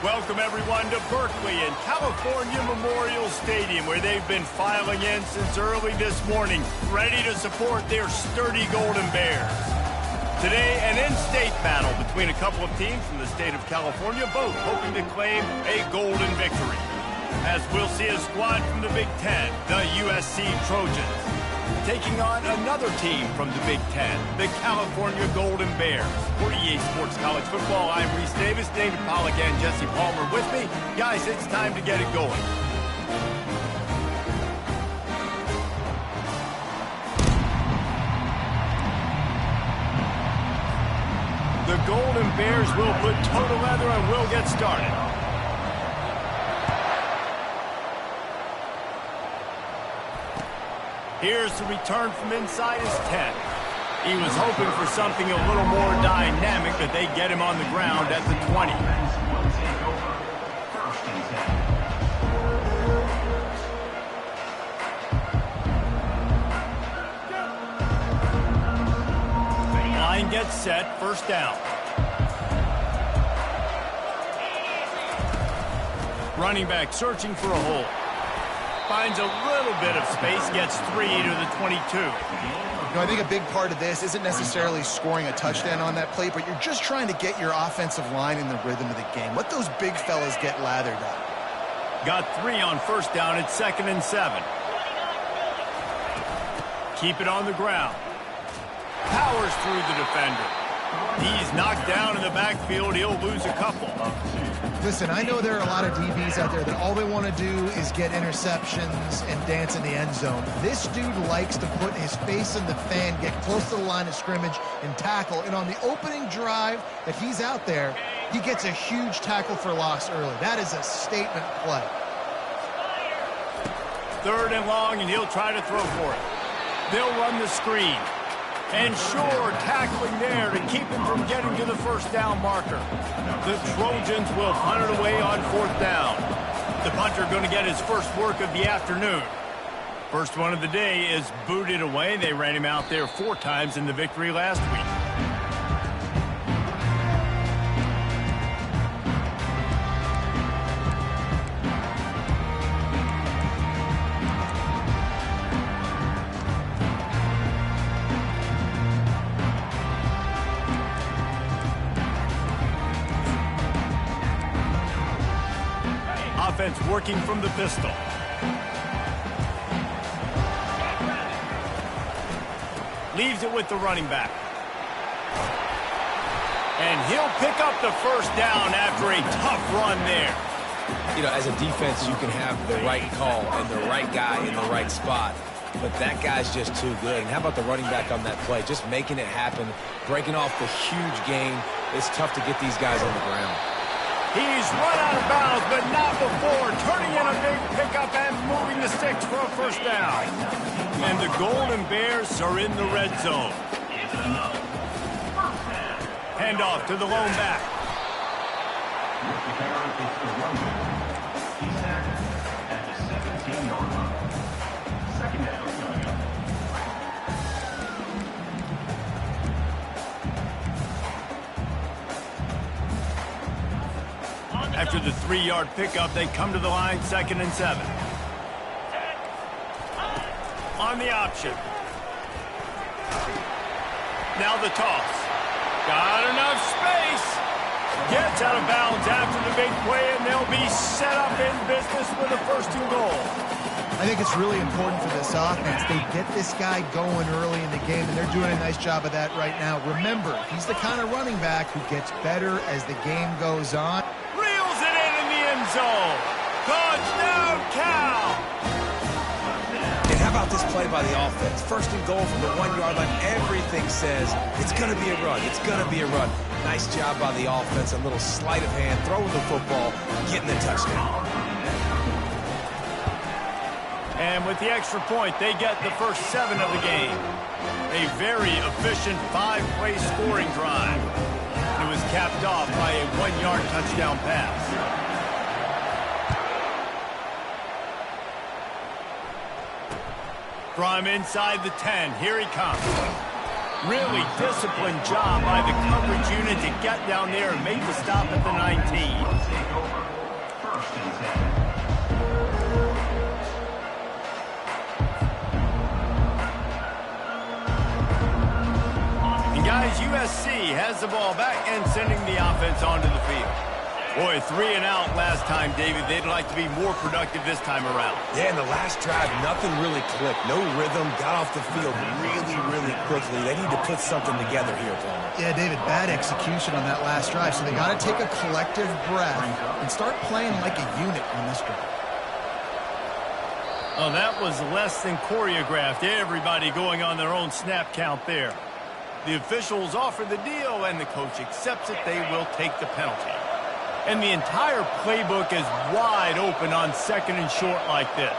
Welcome, everyone, to Berkeley and California Memorial Stadium, where they've been filing in since early this morning, ready to support their sturdy Golden Bears. Today, an in-state battle between a couple of teams from the state of California, both hoping to claim a golden victory. As we'll see a squad from the Big Ten, the USC Trojans, taking on another team from the Big Ten, the California Golden Bears. For EA Sports College Football, I'm Reese Davis, David Pollack and Jesse Palmer with me. Guys, it's time to get it going. The Golden Bears will put toe to leather and we'll get started. Here's the return from inside his 10. He was hoping for something a little more dynamic, but they get him on the ground at the 20. Line gets set, first down. Running back searching for a hole. Finds a little bit of space, gets 3 to the 22. I think a big part of this isn't necessarily scoring a touchdown on that play, but you're just trying to get your offensive line in the rhythm of the game. Let those big fellas get lathered up. Got 3 on first down at 2nd and 7. Keep it on the ground. Powers through the defender. He's knocked down in the backfield. He'll lose a couple. Listen, I know there are a lot of DBs out there that all they want to do is get interceptions and dance in the end zone. This dude likes to put his face in the fan, get close to the line of scrimmage, and tackle. And on the opening drive that he's out there, he gets a huge tackle for loss early. That is a statement play. 3rd and long, and he'll try to throw for it. They'll run the screen. And sure, tackling there to keep him from getting to the first down marker. The Trojans will punt it away on 4th down. The punter going to get his first work of the afternoon. First one of the day is booted away. They ran him out there 4 times in the victory last week. Offense working from the pistol. Leaves it with the running back. And he'll pick up the first down after a tough run there. You know, as a defense, you can have the right call and the right guy in the right spot. But that guy's just too good. And how about the running back on that play? Just making it happen, breaking off the huge gain. It's tough to get these guys on the ground. He's run out of bounds, but not before. Turning in a big pickup and moving the sticks for a first down. And the Golden Bears are in the red zone. Handoff to the lone back. After the 3-yard pickup, they come to the line, 2nd and 7. On the option. Now the toss. Got enough space. Gets out of bounds after the big play, and they'll be set up in business with a 1st and goal. I think it's really important for this offense. They get this guy going early in the game, and they're doing a nice job of that right now. Remember, he's the kind of running back who gets better as the game goes on. Reels it in the end zone. Touchdown, Cal! And how about this play by the offense? 1st and goal from the 1-yard line. Everything says it's going to be a run. It's going to be a run. Nice job by the offense. A little sleight of hand, throwing the football, getting the touchdown. And with the extra point, they get the first 7 of the game. A very efficient 5-play scoring drive. It was capped off by a 1-yard touchdown pass. From inside the 10, here he comes. Really disciplined job by the coverage unit to get down there and make the stop at the 19. And guys, USC has the ball back and sending the offense onto the field. Boy, 3 and out last time, David. They'd like to be more productive this time around. Yeah, in the last drive, nothing really clicked. No rhythm, got off the field really quickly. They need to put something together here, Palmer. Yeah, David, bad execution on that last drive. So they got to take a collective breath and start playing like a unit on this drive. Oh, that was less than choreographed. Everybody going on their own snap count there. The officials offer the deal, and the coach accepts it. They will take the penalty. And the entire playbook is wide open on 2nd and short like this.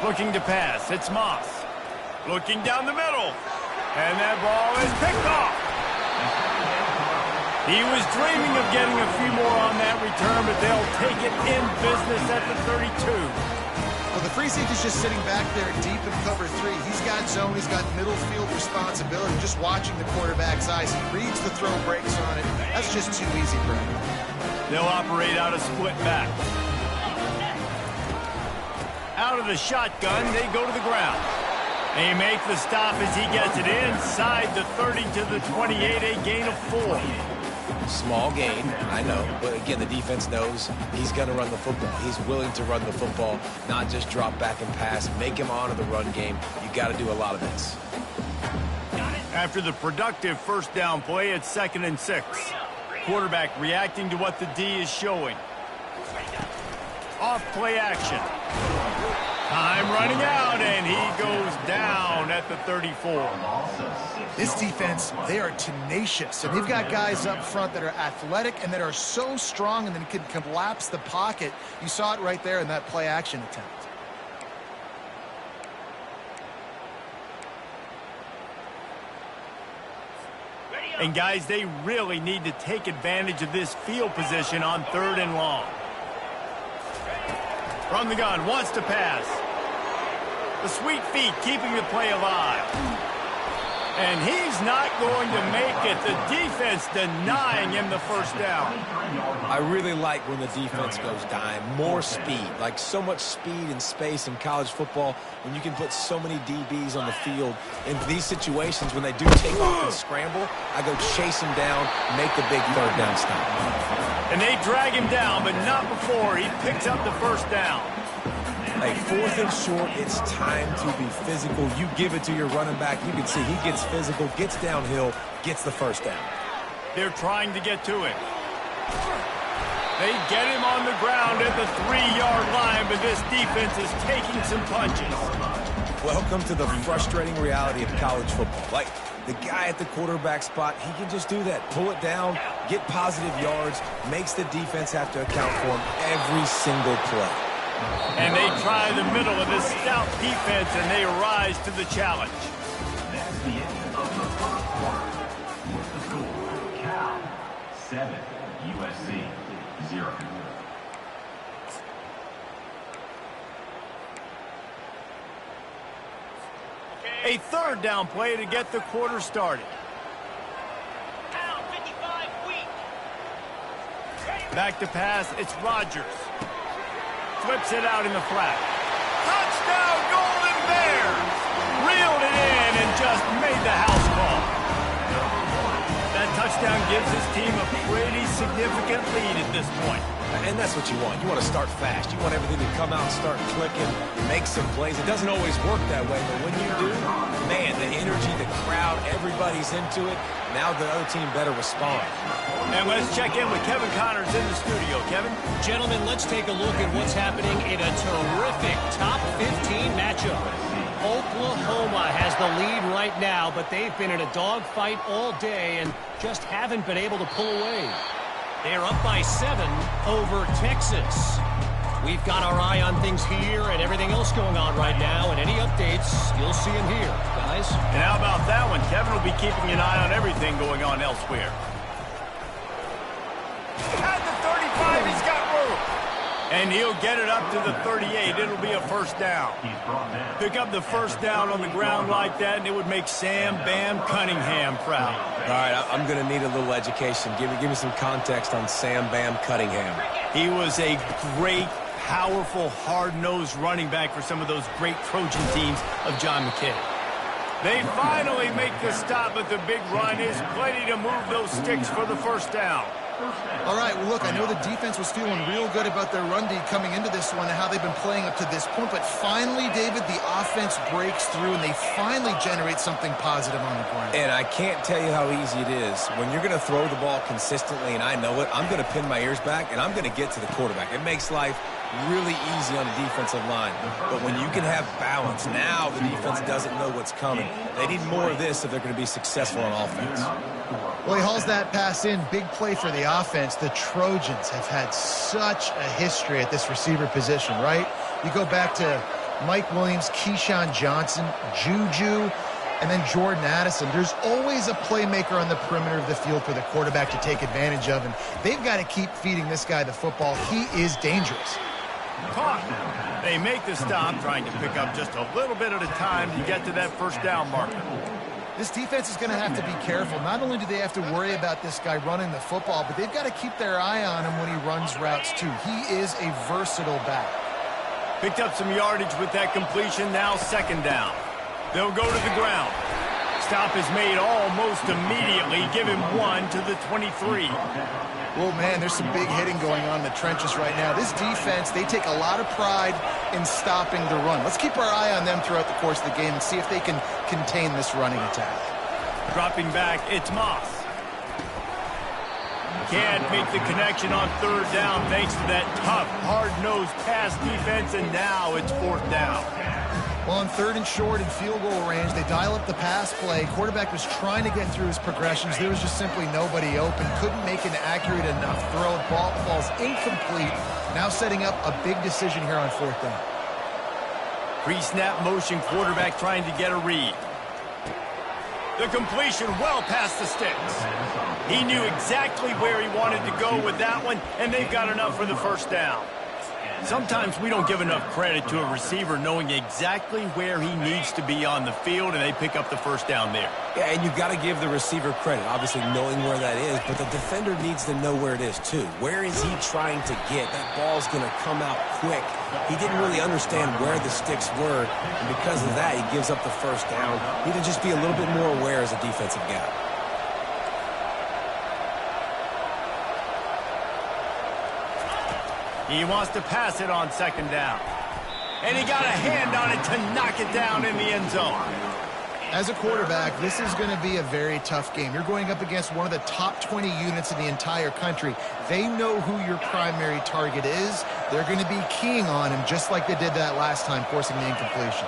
Looking to pass. It's Moss. Looking down the middle. And that ball is picked off. He was dreaming of getting a few more on that return, but they'll take it in business at the 32. Well, the free safety's just sitting back there deep in cover 3. He's got zone. He's got middle field responsibility. Just watching the quarterback's eyes. He reads the throw, breaks on it. That's just too easy for him. They'll operate out a split back. Out of the shotgun, they go to the ground. They make the stop as he gets it inside the 30 to the 28, a gain of 4. Small gain, I know, but again, the defense knows he's going to run the football. He's willing to run the football, not just drop back and pass, make him honor the run game. You got to do a lot of this. After the productive first down play, it's 2nd and 6. Quarterback reacting to what the D is showing. Off play action. Time running out, and he goes down at the 34. This defense, they are tenacious, and they've got guys up front that are athletic and that are so strong and then can collapse the pocket. You saw it right there in that play action attempt. And guys, they really need to take advantage of this field position on 3rd and long. From the gun, wants to pass. The sweet feet keeping the play alive. And he's not going to make it. The defense denying him the first down. I really like when the defense goes dime. More speed, like so much speed and space in college football when you can put so many DBs on the field. In these situations, when they do take off and scramble, I go chase him down, make the big 3rd down stop. And they drag him down, but not before he picks up the first down. Hey, 4th and short, it's time to be physical. You give it to your running back. You can see he gets physical, gets downhill, gets the first down. They're trying to get to it. They get him on the ground at the 3-yard line, but this defense is taking some punches. Welcome to the frustrating reality of college football. Like, the guy at the quarterback spot, he can just do that. Pull it down, get positive yards, makes the defense have to account for him every single play. And they try the middle of this stout defense, and they rise to the challenge. That's the end of the first quarter. With the score, Cal 7, USC 0. A 3rd down play to get the quarter started. Back to pass, it's Rodgers. Flips it out in the flat. Touchdown, Golden Bears! Reeled it in and just made the house call. That touchdown gives his team a pretty significant lead at this point. And that's what you want. You want to start fast. You want everything to come out and start clicking, make some plays. It doesn't always work that way, but when you do, man, the energy, the crowd, everybody's into it. Now the other team better respond. And let's check in with Kevin Connors in the studio. Kevin? Gentlemen, let's take a look at what's happening in a terrific top 15 matchup. Oklahoma has the lead right now, but they've been in a dogfight all day and just haven't been able to pull away. They're up by 7 over Texas. We've got our eye on things here and everything else going on right now, and any updates, you'll see them here, guys. And how about that one? Kevin will be keeping an eye on everything going on elsewhere. At the 35, he's got room. And he'll get it up to the 38. It'll be a first down. Pick up the first down on the ground like that, and it would make Sam Bam Cunningham proud. All right, I'm going to need a little education. Give me some context on Sam Bam Cunningham. He was a great, powerful, hard-nosed running back for some of those great Trojan teams of John McKay. They finally make the stop, but the big run is plenty to move those sticks for the first down. All right, well, look, I know the defense was feeling real good about their run D coming into this one and how they've been playing up to this point, but finally, David, the offense breaks through and they finally generate something positive on the ground. And I can't tell you how easy it is. When you're going to throw the ball consistently, and I know it, I'm going to pin my ears back, and I'm going to get to the quarterback. It makes life really easy on the defensive line. But when you can have balance, now the defense doesn't know what's coming. They need more of this if they're going to be successful on offense. Well, he hauls that pass in. Big play for the offense. The Trojans have had such a history at this receiver position, right? You go back to Mike Williams, Keyshawn Johnson, Juju, and then Jordan Addison. There's always a playmaker on the perimeter of the field for the quarterback to take advantage of, and they've got to keep feeding this guy the football. He is dangerous. Caught. They make the stop, trying to pick up just a little bit at a time to get to that first down marker. This defense is going to have to be careful. Not only do they have to worry about this guy running the football, but they've got to keep their eye on him when he runs routes too. He is a versatile back. Picked up some yardage with that completion, now second down. They'll go to the ground. Stop is made almost immediately. Give him one to the 23. Well, man, there's some big hitting going on in the trenches right now. This defense, they take a lot of pride in stopping the run. Let's keep our eye on them throughout the course of the game and see if they can contain this running attack. Dropping back, it's Moss. Can't make the connection on third down thanks to that tough, hard-nosed pass defense, and now it's fourth down. Well, on third and short and field goal range, they dial up the pass play. Quarterback was trying to get through his progressions. There was just simply nobody open. Couldn't make an accurate enough throw. Ball falls incomplete. Now setting up a big decision here on fourth down. Pre-snap motion, quarterback trying to get a read. The completion well past the sticks. He knew exactly where he wanted to go with that one, and they've got enough for the first down. Sometimes we don't give enough credit to a receiver knowing exactly where he needs to be on the field, and they pick up the first down there. Yeah, and you've got to give the receiver credit, obviously knowing where that is, but the defender needs to know where it is too. Where is he trying to get? That ball's going to come out quick. He didn't really understand where the sticks were, and because of that, he gives up the first down. Need to just be a little bit more aware as a defensive guy. He wants to pass it on second down. And he got a hand on it to knock it down in the end zone. As a quarterback, this is going to be a very tough game. You're going up against one of the top 20 units in the entire country. They know who your primary target is. They're going to be keying on him just like they did that last time, forcing the incompletion.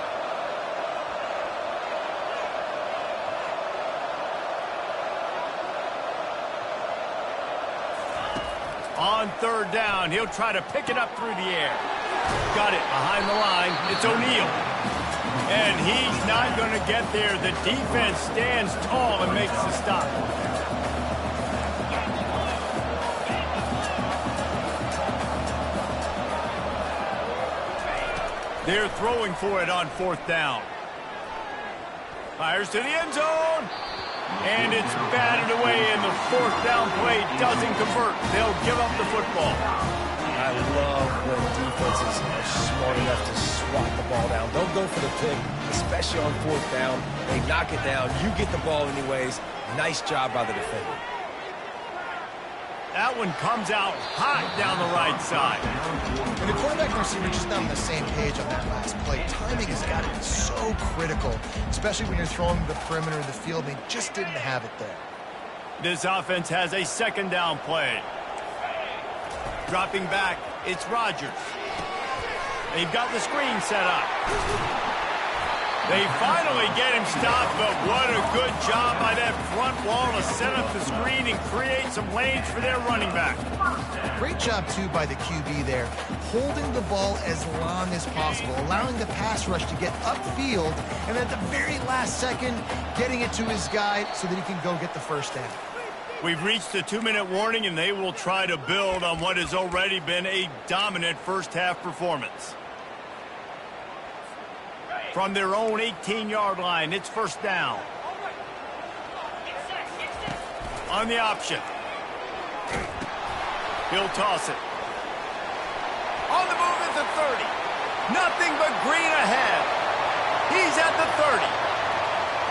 On third down, he'll try to pick it up through the air. Got it behind the line. It's O'Neal. And he's not going to get there. The defense stands tall and makes the stop. They're throwing for it on fourth down. Fires to the end zone. And it's batted away, and the fourth down play doesn't convert. They'll give up the football. I love when defenses are smart enough to swat the ball down. Don't go for the pick, especially on fourth down. They knock it down. You get the ball anyways. Nice job by the defender. That one comes out hot down the right side. And the quarterback and receiver just not on the same page on that last play. Timing has got to be so critical, especially when you're throwing the perimeter of the field. They just didn't have it there. This offense has a second down play. Dropping back, it's Rodgers. They've got the screen set up. They finally get him stopped, but what a good job by that front wall to set up the screen and create some lanes for their running back. Great job, too, by the QB there, holding the ball as long as possible, allowing the pass rush to get upfield, and at the very last second, getting it to his guy so that he can go get the first down. We've reached the 2-minute warning, and they will try to build on what has already been a dominant first-half performance. From their own 18-yard line, it's first down. On the option. He'll toss it. On the move at the 30. Nothing but green ahead. He's at the 30.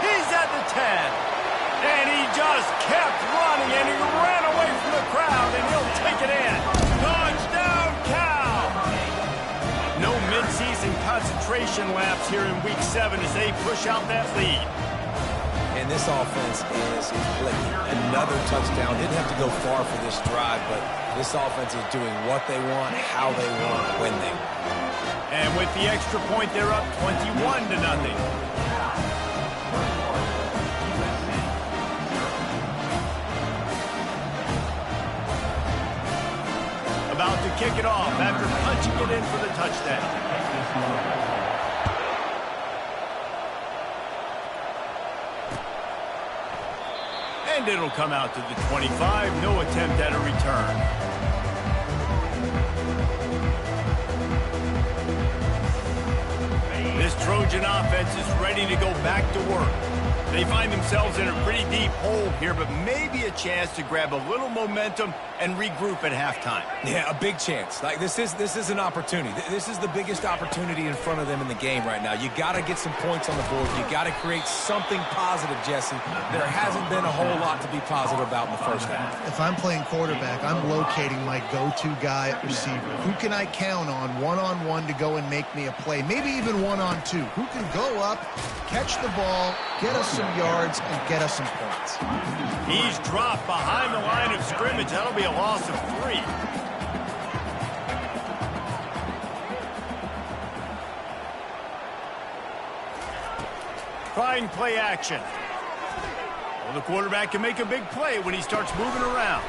He's at the 10. And he just kept running, and he ran away from the crowd, and he'll take it in. Touchdown, Cal! No midseason concentration laps here in Week 7 as they push out that lead. And this offense is clicking. Another touchdown. Didn't have to go far for this drive, but this offense is doing what they want, how they want, when they want. And with the extra point, they're up 21-0. About to kick it off after punching it in for the touchdown. And it'll come out to the 25. No attempt at a return. This Trojan offense is ready to go back to work. They find themselves in a pretty deep hole here, but maybe a chance to grab a little momentum and regroup at halftime. Yeah, a big chance. Like this is an opportunity. This is the biggest opportunity in front of them in the game right now. You got to get some points on the board. You got to create something positive, Jesse. There hasn't been a whole lot to be positive about in the first half. If I'm playing quarterback, I'm locating my go-to guy at receiver. Who can I count on one-on-one to go and make me a play? Maybe even one-on-two. Who can go up, catch the ball, get us some yards, and get us some points? He's dropped behind the line of scrimmage. That'll be a loss of 3. Trying play action. Well, the quarterback can make a big play when he starts moving around.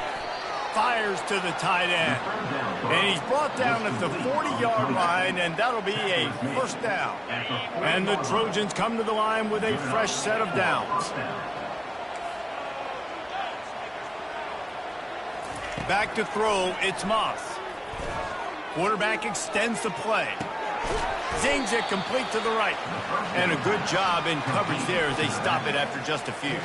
Fires to the tight end. And he's brought down at the 40-yard line, and that'll be a first down. And the Trojans come to the line with a fresh set of downs. Back to throw, it's Moss. Quarterback extends the play. Zings it complete to the right. And a good job in coverage there as they stop it after just a few.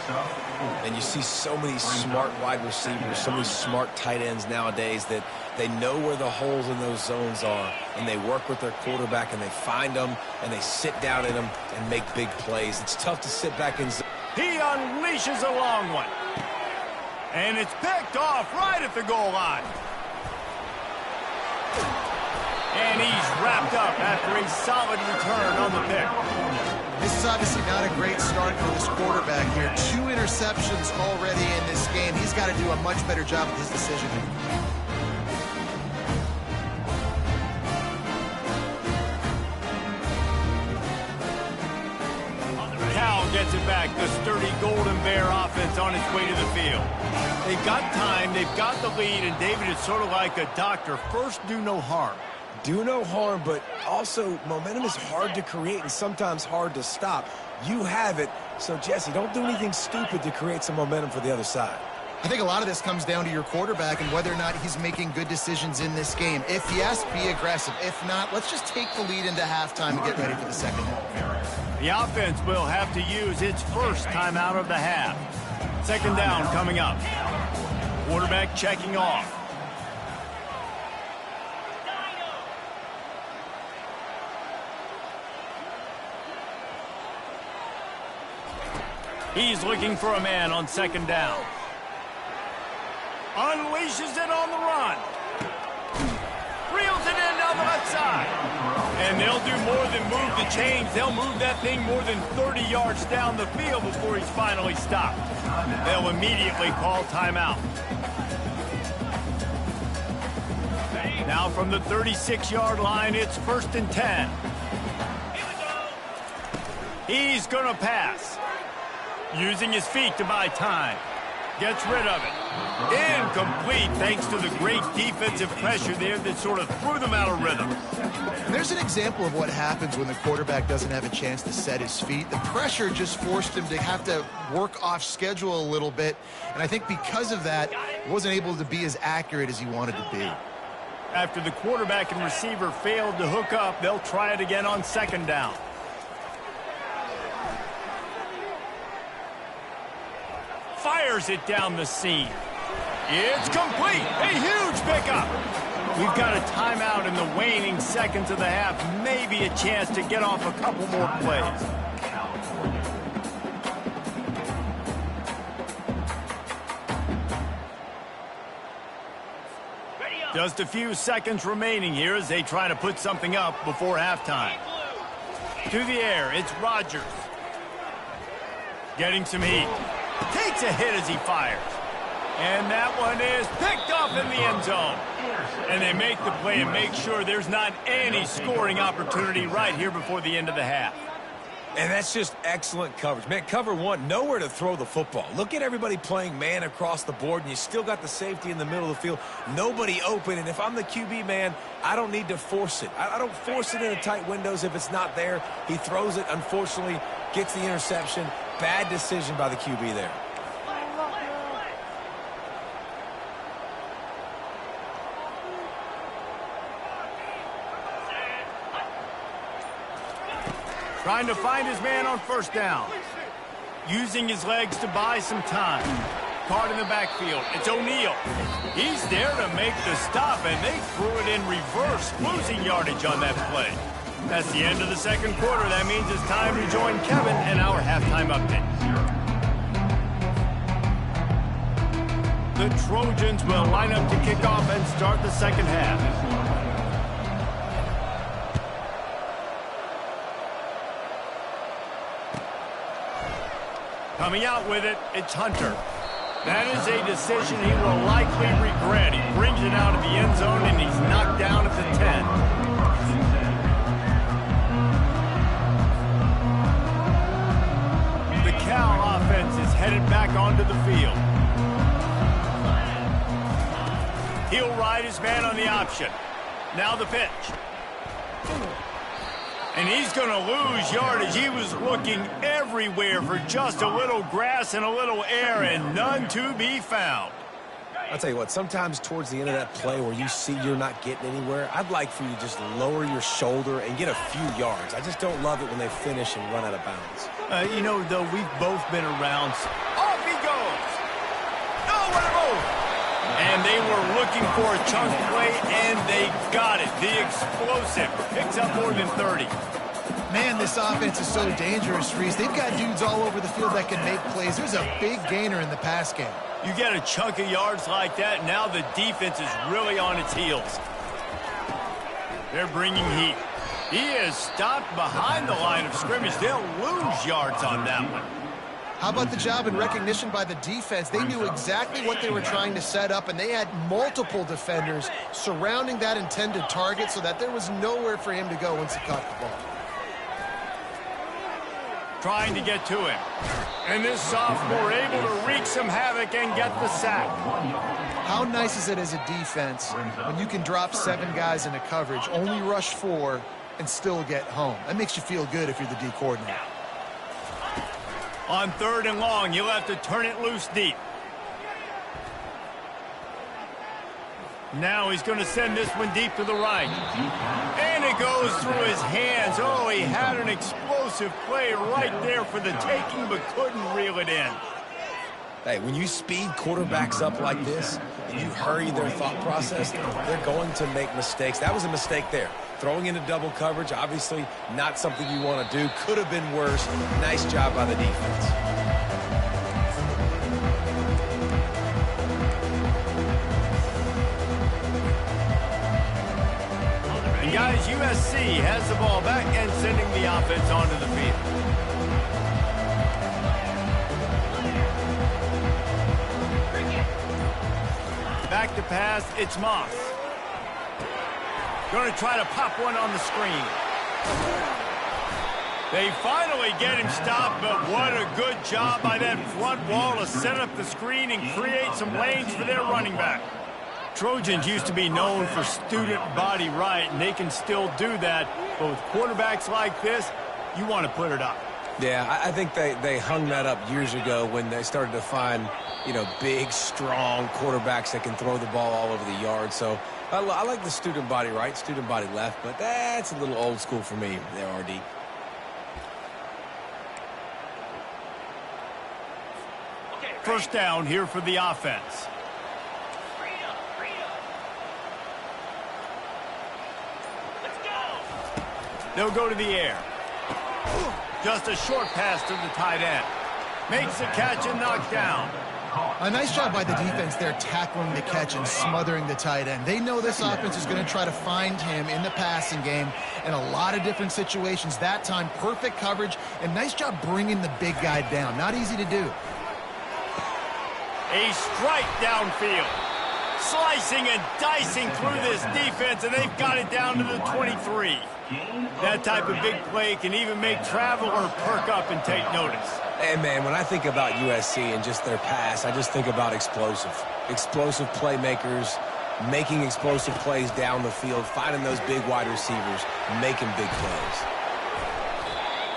And you see so many smart wide receivers, so many smart tight ends nowadays that they know where the holes in those zones are, and they work with their quarterback, and they find them, and they sit down in them and make big plays. It's tough to sit back in zone. He unleashes a long one. And it's picked off right at the goal line. And he's wrapped up after a solid return on the pick. This is obviously not a great start for this quarterback here. 2 interceptions already in this game. He's got to do a much better job with his decision. Cal gets it back. The sturdy Golden Bear offense on its way to the field. They've got time. They've got the lead. And David is sort of like a doctor. First, do no harm. Do no harm, but also momentum is hard to create and sometimes hard to stop. You have it, so Jesse, don't do anything stupid to create some momentum for the other side. I think a lot of this comes down to your quarterback and whether or not he's making good decisions in this game. If yes, be aggressive. If not, let's just take the lead into halftime and get ready for the second half. The offense will have to use its first timeout of the half. Second down coming up. Quarterback checking off. He's looking for a man on second down. Unleashes it on the run. Reels it in down the left side. And they'll do more than move the chains. They'll move that thing more than 30 yards down the field before he's finally stopped. They'll immediately call timeout. Now from the 36-yard line, it's 1st and 10. He's going to pass. Using his feet to buy time. Gets rid of it. Incomplete thanks to the great defensive pressure there that sort of threw them out of rhythm. And there's an example of what happens when the quarterback doesn't have a chance to set his feet. The pressure just forced him to have to work off schedule a little bit. And I think because of that, he wasn't able to be as accurate as he wanted to be. After the quarterback and receiver failed to hook up, they'll try it again on second down. Fires it down the seam. It's complete. A huge pickup. We've got a timeout in the waning seconds of the half. Maybe a chance to get off a couple more plays. Just a few seconds remaining here as they try to put something up before halftime. To the air, it's Rodgers. Getting some heat. Takes a hit as he fires. And that one is picked off in the end zone. And they make the play and make sure there's not any scoring opportunity right here before the end of the half. And that's just excellent coverage. Man, cover one, nowhere to throw the football. Look at everybody playing man across the board, and you still got the safety in the middle of the field. Nobody open, and if I'm the QB, man, I don't need to force it. I don't force it into tight windows if it's not there. He throws it, unfortunately, gets the interception. Bad decision by the QB there. Trying to find his man on first down. Using his legs to buy some time. Caught in the backfield. It's O'Neal. He's there to make the stop, and they threw it in reverse, losing yardage on that play. That's the end of the second quarter. That means it's time to join Kevin and our halftime update. The Trojans will line up to kick off and start the second half. Coming out with it, it's Hunter. That is a decision he will likely regret. He brings it out of the end zone, and he's knocked down at the 10. The Cal offense is headed back onto the field. He'll ride his man on the option. Now the pitch. And he's going to lose yardage. He was looking everywhere for just a little grass and a little air, and none to be found. I'll tell you what, sometimes towards the end of that play where you see you're not getting anywhere, I'd like for you to just lower your shoulder and get a few yards. I just don't love it when they finish and run out of bounds. You know, though, we've both been around. Off he goes. Oh, what a move. And they were looking for a chunk play, and they got it. The explosive picks up more than 30. Man, this offense is so dangerous, Reese. They've got dudes all over the field that can make plays. There's a big gainer in the pass game. You get a chunk of yards like that, now the defense is really on its heels. They're bringing heat. He is stopped behind the line of scrimmage. They'll lose yards on that one. How about the job and recognition by the defense? They knew exactly what they were trying to set up, and they had multiple defenders surrounding that intended target so that there was nowhere for him to go once he caught the ball. Trying to get to him. And this sophomore able to wreak some havoc and get the sack. How nice is it as a defense when you can drop 7 guys into coverage, only rush 4, and still get home? That makes you feel good if you're the D coordinator. On third and long, you'll have to turn it loose deep. Now he's going to send this one deep to the right. And it goes through his hands. Oh, he had an explosive play right there for the taking, but couldn't reel it in. Hey, when you speed quarterbacks up like this and you hurry their thought process, they're going to make mistakes. That was a mistake there. Throwing into double coverage, obviously not something you want to do. Could have been worse. Nice job by the defense. And guys, USC has the ball back and sending the offense onto the field. Back to pass, it's Moss. Going to try to pop one on the screen. They finally get him stopped, but what a good job by that front wall to set up the screen and create some lanes for their running back. Trojans used to be known for student body right, and they can still do that. But with quarterbacks like this, you want to put it up. Yeah, I think they hung that up years ago when they started to find, big, strong quarterbacks that can throw the ball all over the yard. So I like the student body right, student body left, but that's a little old school for me there, RD. First down here for the offense. They'll go to the air. Just a short pass to the tight end. Makes the catch and knocked down. A nice job by the defense there tackling the catch and smothering the tight end. They know this offense is going to try to find him in the passing game in a lot of different situations. That time, perfect coverage, and nice job bringing the big guy down. Not easy to do. A strike downfield. Slicing and dicing through this defense, and they've got it down to the 23. That type of big play can even make Traveler perk up and take notice. Hey, man, when I think about USC and just their pass, I just think about explosive. Explosive playmakers, making explosive plays down the field, finding those big wide receivers, making big plays.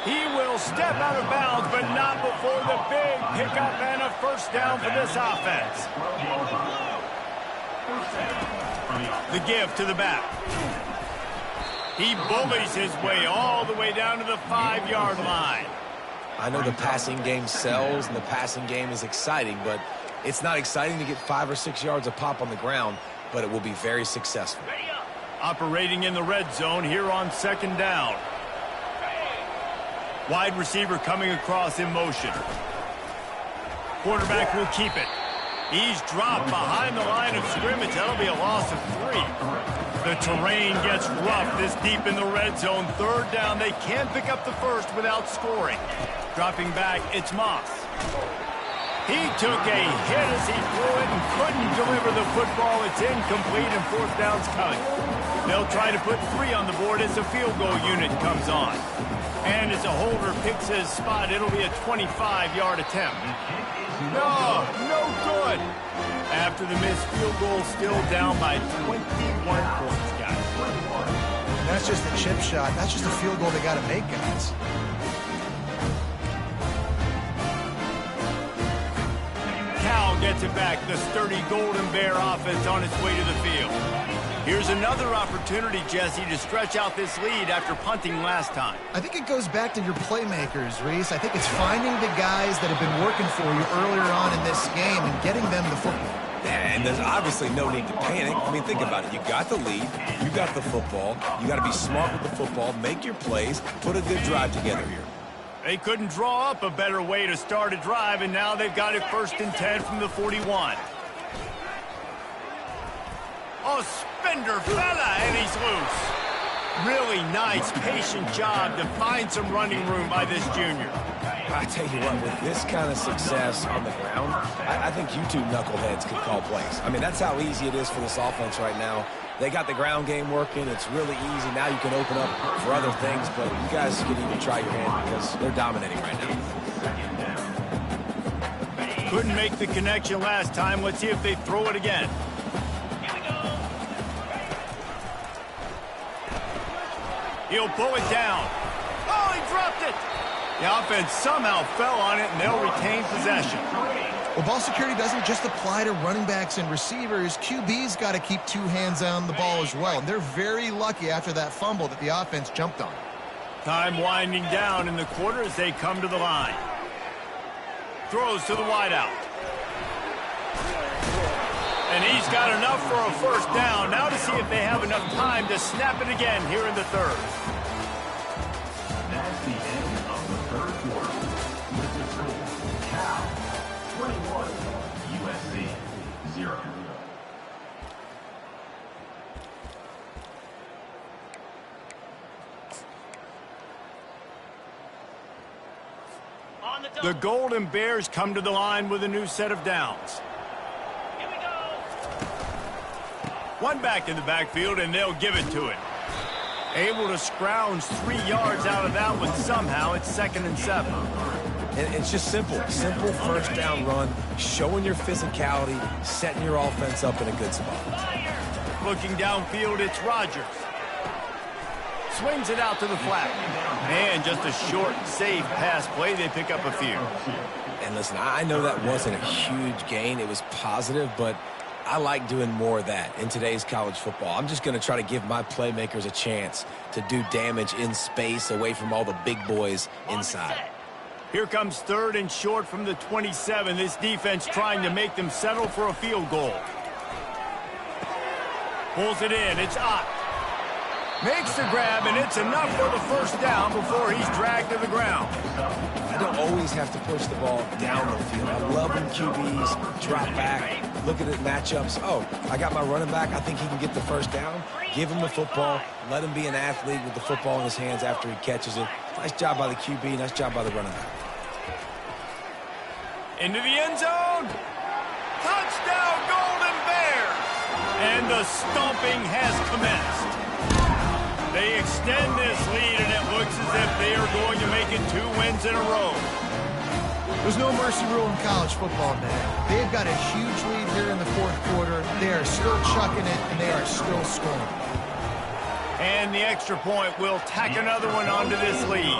He will step out of bounds, but not before the big pickup and a first down for this offense. The give to the back. He bullies his way all the way down to the 5-yard line. I know the passing game sells and the passing game is exciting, but it's not exciting to get 5 or 6 yards a pop on the ground, but it will be very successful. Operating in the red zone here on second down. Wide receiver coming across in motion. Quarterback will keep it. He's dropped behind the line of scrimmage. That'll be a loss of 3. The terrain gets rough this deep in the red zone. Third down. They can't pick up the first without scoring. Dropping back, it's Moss. He took a hit as he threw it and couldn't deliver the football. It's incomplete and fourth down's coming. They'll try to put 3 on the board as the field goal unit comes on. And as a holder picks his spot, it'll be a 25-yard attempt. No good. After the missed field goal, still down by 21 points, guys. And that's just a chip shot. That's just a field goal they got to make, guys. Cal gets it back. The sturdy Golden Bear offense on its way to the field. Here's another opportunity, Jesse, to stretch out this lead after punting last time. I think it goes back to your playmakers, Reese. I think it's finding the guys that have been working for you earlier on in this game and getting them the football. And there's obviously no need to panic. I mean, think about it. You got the lead. You got the football. You got to be smart with the football. Make your plays. Put a good drive together here. They couldn't draw up a better way to start a drive, and now they've got it 1st and 10 from the 41. Oh, Spender fella, and he's loose. Really nice, patient job to find some running room by this junior. I tell you what, with this kind of success on the ground, I think you two knuckleheads could call plays. I mean, that's how easy it is for this offense right now. They got the ground game working. It's really easy. Now you can open up for other things, but you guys can even try your hand because they're dominating right now. Couldn't make the connection last time. Let's see if they throw it again. He'll pull it down. Oh, he dropped it. The offense somehow fell on it, and they'll retain possession. Well, ball security doesn't just apply to running backs and receivers. QB's got to keep 2 hands on the ball as well. And they're very lucky after that fumble that the offense jumped on. Time winding down in the quarter as they come to the line. Throws to the wideout. And he's got enough for a first down. Now to see if they have enough time to snap it again here in the third. That's the end of the third quarter. With the score, Cal 21, USC 0. The Golden Bears come to the line with a new set of downs. One back in the backfield, and they'll give it to him. Able to scrounge 3 yards out of that one somehow. It's 2nd and 7. And it's just simple. Simple first down run, showing your physicality, setting your offense up in a good spot. Looking downfield, it's Rodgers. Swings it out to the flat. And just a short, safe pass play. They pick up a few. And listen, I know that wasn't a huge gain. It was positive, but I like doing more of that in today's college football. I'm just going to try to give my playmakers a chance to do damage in space away from all the big boys inside. Here comes 3rd and short from the 27. This defense trying to make them settle for a field goal. Pulls it in. It's Ott. Makes the grab, and it's enough for the first down before he's dragged to the ground. I don't always have to push the ball down the field. I love when QBs drop back, look at the matchups. Oh, I got my running back. I think he can get the first down. Give him the football. Let him be an athlete with the football in his hands after he catches it. Nice job by the QB. Nice job by the running back. Into the end zone. Touchdown, Golden Bears. And the stomping has commenced. They extend this lead, and it looks as if they are going to make it 2 wins in a row. There's no mercy rule in college football, man. They've got a huge lead here in the 4th quarter. They are still chucking it, and they are still scoring. And the extra point will tack another one onto this lead.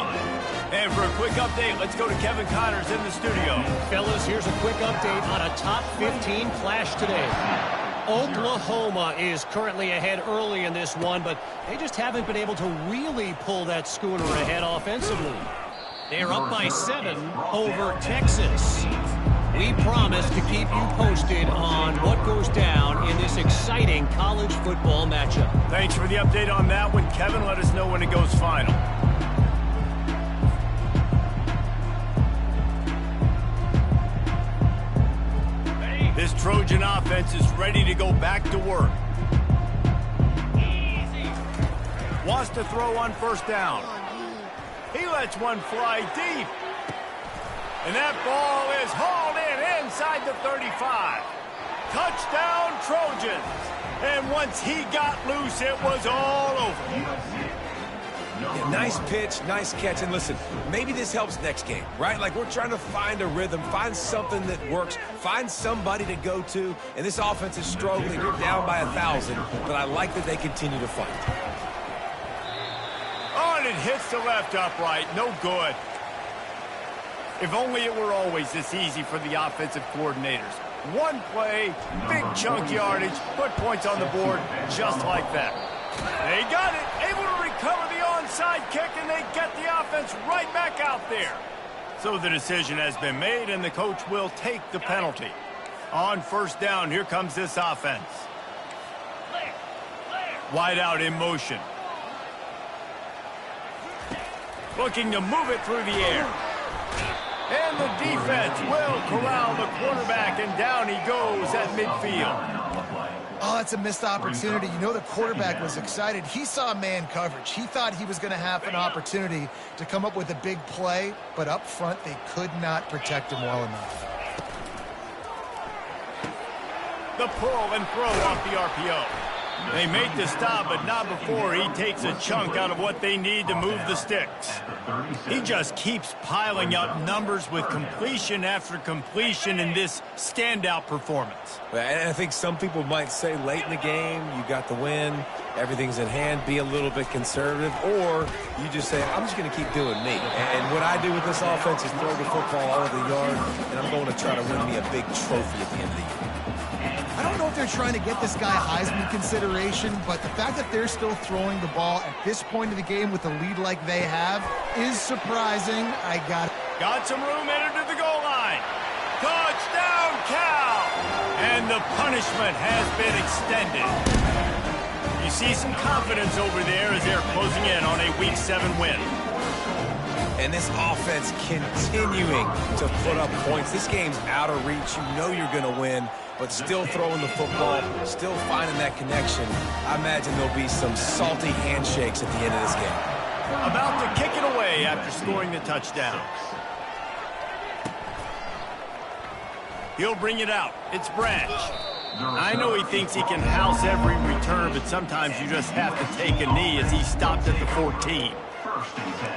And for a quick update, let's go to Kevin Connors in the studio. Fellas, here's a quick update on a top 15 clash today. Oklahoma is currently ahead early in this one, but they just haven't been able to really pull that schooner ahead offensively. They're up by 7 over Texas. We promise to keep you posted on what goes down in this exciting college football matchup. Thanks for the update on that one, Kevin. Let us know when it goes final. This Trojan offense is ready to go back to work. Wants to throw on first down. He lets one fly deep. And that ball is hauled in inside the 35. Touchdown, Trojans. And once he got loose, it was all over. Yeah, nice pitch, nice catch. And listen, maybe this helps next game, right? Like we're trying to find a rhythm, find something that works, find somebody to go to. And this offense is struggling. You're down by 1,000, but I like that they continue to fight. Oh, and it hits the left upright. No good. If only it were always this easy for the offensive coordinators. One play, big chunk yardage, put points on the board just like that. They got it, able to recover the onside kick, and they get the offense right back out there. So the decision has been made, and the coach will take the penalty. On first down, here comes this offense. Wide out in motion. Looking to move it through the air. And the defense will corral the quarterback, and down he goes at midfield. Oh, that's a missed opportunity. You know the quarterback was excited. He saw man coverage. He thought he was going to have an opportunity to come up with a big play, but up front they could not protect him well enough. The pull and throw off the RPO. They make the stop, but not before he takes a chunk out of what they need to move the sticks. He just keeps piling up numbers with completion after completion in this standout performance. And I think some people might say late in the game, you got the win, everything's in hand, be a little bit conservative, or you just say, I'm just going to keep doing me. And what I do with this offense is throw the football all over the yard, and I'm going to try to win me a big trophy at the end of the year. I don't know if they're trying to get this guy Heisman consideration, but the fact that they're still throwing the ball at this point of the game with a lead like they have is surprising. Got some room headed to the goal line. Touchdown, Cal! And the punishment has been extended. You see some confidence over there as they're closing in on a Week 7 win. And this offense continuing to put up points. This game's out of reach. You know you're going to win, but still throwing the football, still finding that connection. I imagine there'll be some salty handshakes at the end of this game. About to kick it away after scoring the touchdown. He'll bring it out. It's Branch. I know he thinks he can house every return, but sometimes you just have to take a knee as he stopped at the 14. First and 10.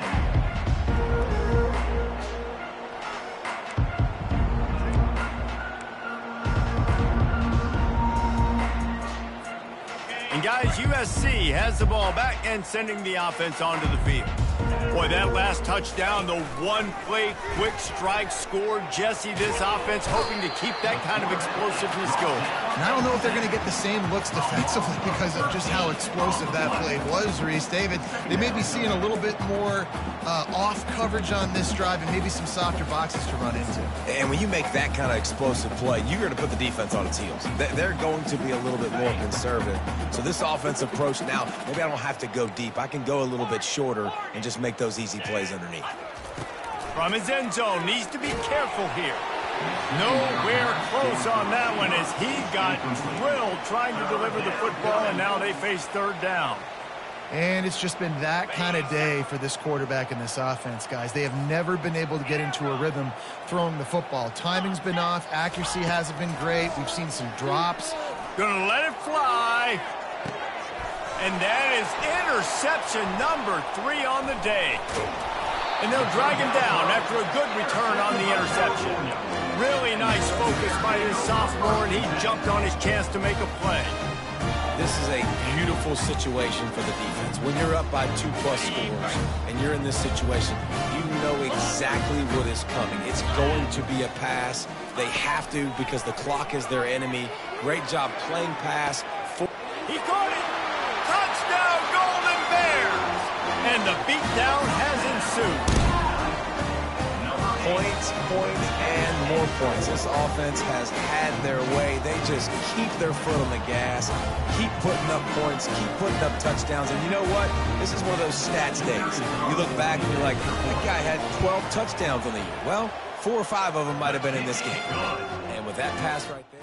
And guys, USC has the ball back and sending the offense onto the field. Boy, that last touchdown, the one-play quick strike scored. Jesse, this offense hoping to keep that kind of explosiveness going. And I don't know if they're going to get the same looks defensively because of just how explosive that play was, Reese. David, they may be seeing a little bit more off coverage on this drive and maybe some softer boxes to run into. And when you make that kind of explosive play, you're going to put the defense on its heels. They're going to be a little bit more conservative. So this offensive approach now, maybe I don't have to go deep. I can go a little bit shorter and just make those easy plays underneath. From his end zone, needs to be careful here. Nowhere close on that one as he got drilled trying to deliver the football, and now they face third down. And it's just been that kind of day for this quarterback and this offense, guys. They have never been able to get into a rhythm throwing the football. Timing's been off. Accuracy hasn't been great. We've seen some drops. Gonna let it fly. And that is interception number 3 on the day. And they'll drag him down after a good return on the interception. Really nice focus by his sophomore, and he jumped on his chance to make a play. This is a beautiful situation for the defense. When you're up by 2+ scores and you're in this situation, you know exactly what is coming. It's going to be a pass. They have to because the clock is their enemy. Great job playing pass. He caught it. Touchdown, Golden Bears. And the beatdown has ensued. Points, and more points. This offense has had their way. They just keep their foot on the gas, keep putting up points, keep putting up touchdowns. And you know what? This is one of those stats days. You look back and you're like, that guy had 12 touchdowns on the year. Well, 4 or 5 of them might have been in this game. And with that pass right there.